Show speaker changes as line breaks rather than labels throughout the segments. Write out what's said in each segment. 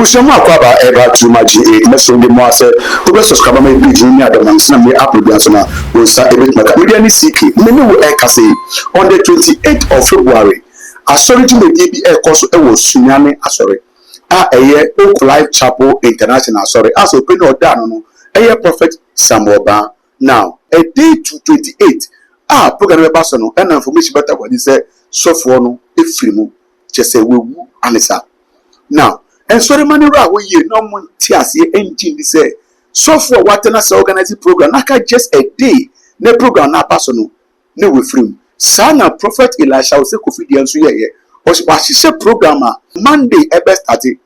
Ebushama Kwaba Eba Tumaji, Messon de Moise, who was subscribed by Pigeon Adams, and me up with Yansona, will start a bit Macamilian Siki, Menu Ekasi, on the 28th of February. I saw it in the DBA course, it was Sunyani, sorry. A year Oak Life Chapel International, sorry, as a penny or down, a year Prophet Samoba. Now, a day to 28, program Bassano, and information better what he said, so for no, if Frimu, just say we woo, Anissa. Now, and so the money we ye no one tears ye engine they say so for what an organizing program naka just a day ne program na personal ne we free sana prophet Elisha will say Kofi Diansu ye or she say programmer Monday e best started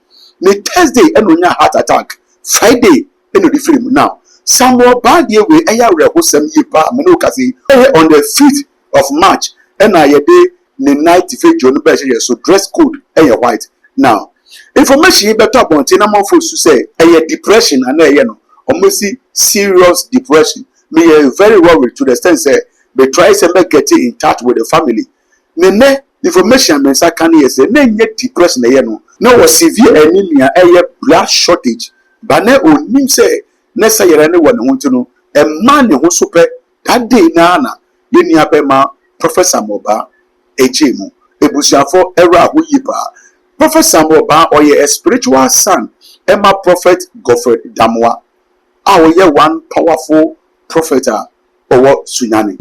ne Thursday and onya heart attack Friday e no the film now Samuel bad ye we eya rehosem ye pa me no kasi on the 5th of March and na ye day ne night fe John be so dress code e white now. Information better about Tinamon folks to say a depression and a almost serious depression. Me very worried to the extent say they try to get in touch with the family. Nene information means I can say yet depression no was severe anemia blood shortage. But ne o nim say nessa yere one want to know a man who super that day nana yeni abema Professor Moba ejemu ebusiafo era hu yipa. Prophet Samuel Ba or a spiritual son, Emma Prophet Godfrey Damwa. Our year one powerful prophet or Sunyani.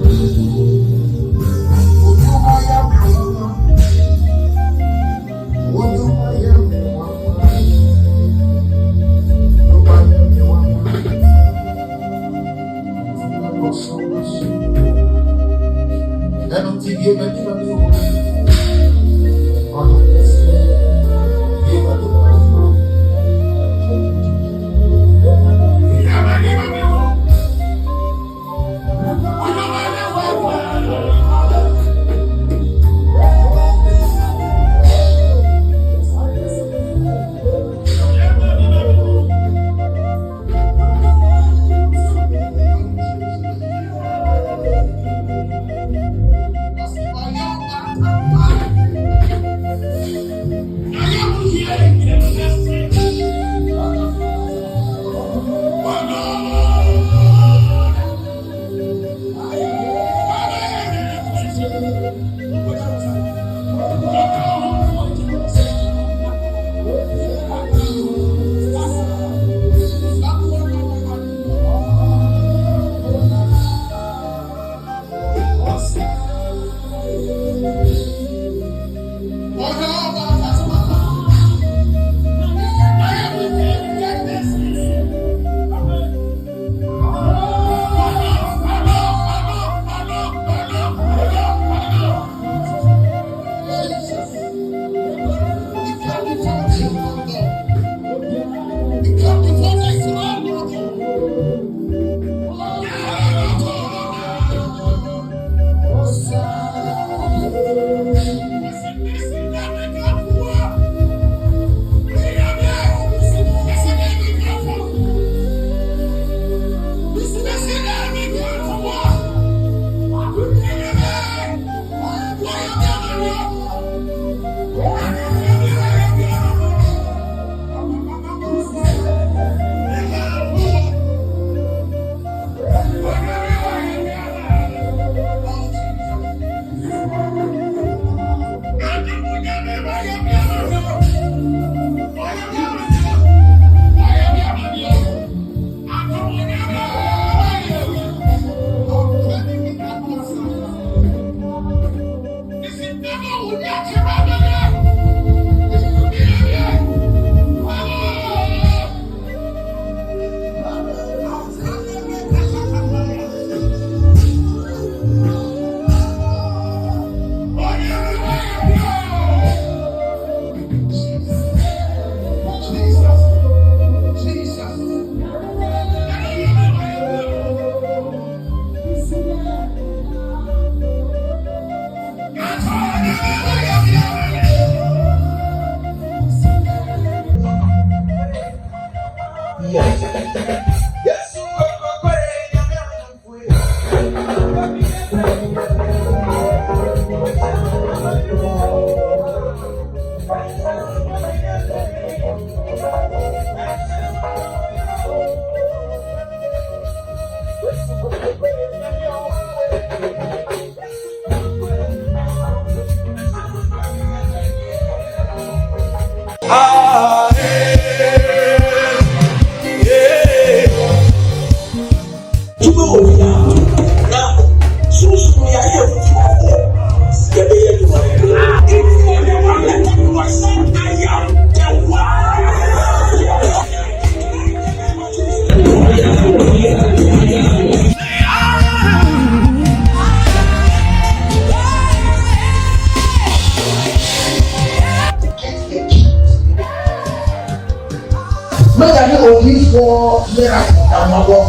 Mẹ́ta ní only 4 miracles àwọn ọmọ.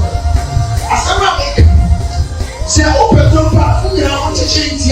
Àsámà mi, ṣe ó pẹ̀lú pa fún mi àwọn ṣíṣe ìtì.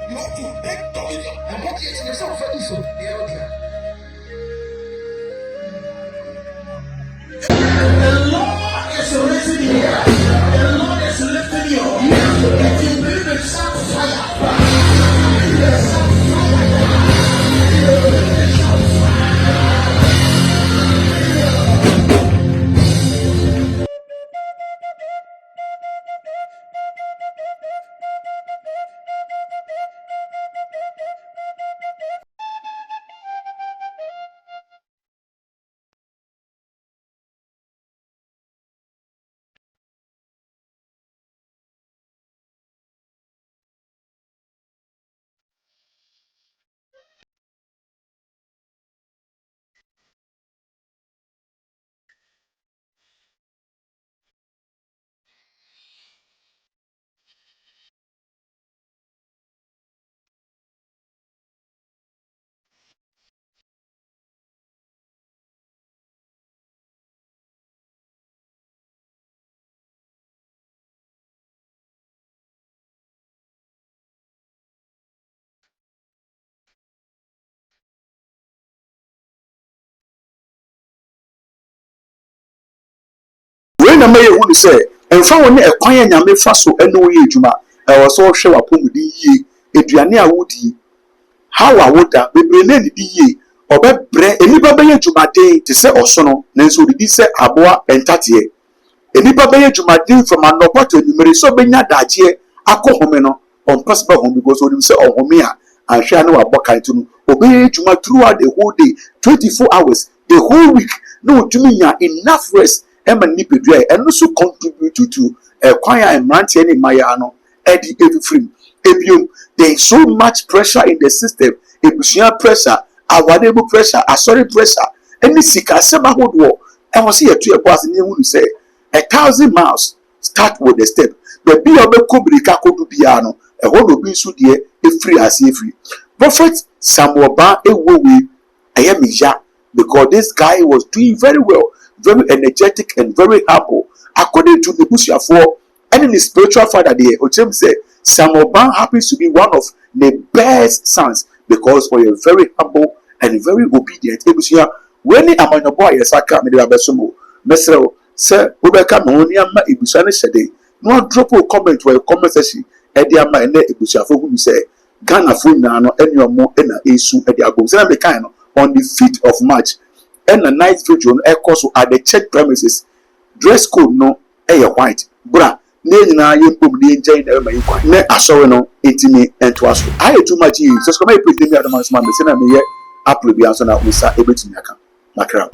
You have to take dominion and what is yourself for this. The Lord is raising here. The Lord is lifting you. If you believe in some fire,
When a mayor would say, and found a quiet yame faso and no ye juma, I was all show up with ye, Adriania woody. How I would that be brilliant ye, or bet bre, any baby juma day to say or sono, Nancy did say aboa and tatie. Any baby juma day from an opportunity, you may so be not that ye, a co-homeno, on possible home because when you say oh homea, and shall know about Kaitunu, obey juma throughout the whole day, 24 hours, the whole week, no to me enough rest. Emma Nipidre and also contribute to a choir and Mantian in Mayano, Eddie every free. Ebium, there is so much pressure in the system, emotional pressure, avoidable pressure, sorry pressure, any sick as summer would war. I was here to a person who say 1,000 miles start with the step. The be of a Kubrika could be piano, a whole of being so dear, if free as if free. Prophet Samuel Ba a wowe, I am Mija, because this guy was doing very well. Very energetic and very humble. According to the Bushia and his spiritual father there, Ochem said, Samuel Ban happens to be one of the best sons because we are very humble and very obedient. Bushia, when I'm on a boy, yes, I can't be a besumo. Mesero, sir, Rebecca Moniama, Ibusan Shade. No drop of comment to a comment section. Ediama and Ibusia for whom you say, Ghana Funano, and your more and a issue at the Agos Mekano on the 5th of March. And a night vigil echoes at the church premises. Dress code no air white. Bra, Nina, you put the engine never my quite. Ne, I saw no, intimate and to us. I had too much use. Just come and put me at the man's man, the cinema, Apple be answered out with Sa Ebitinaka. Macra.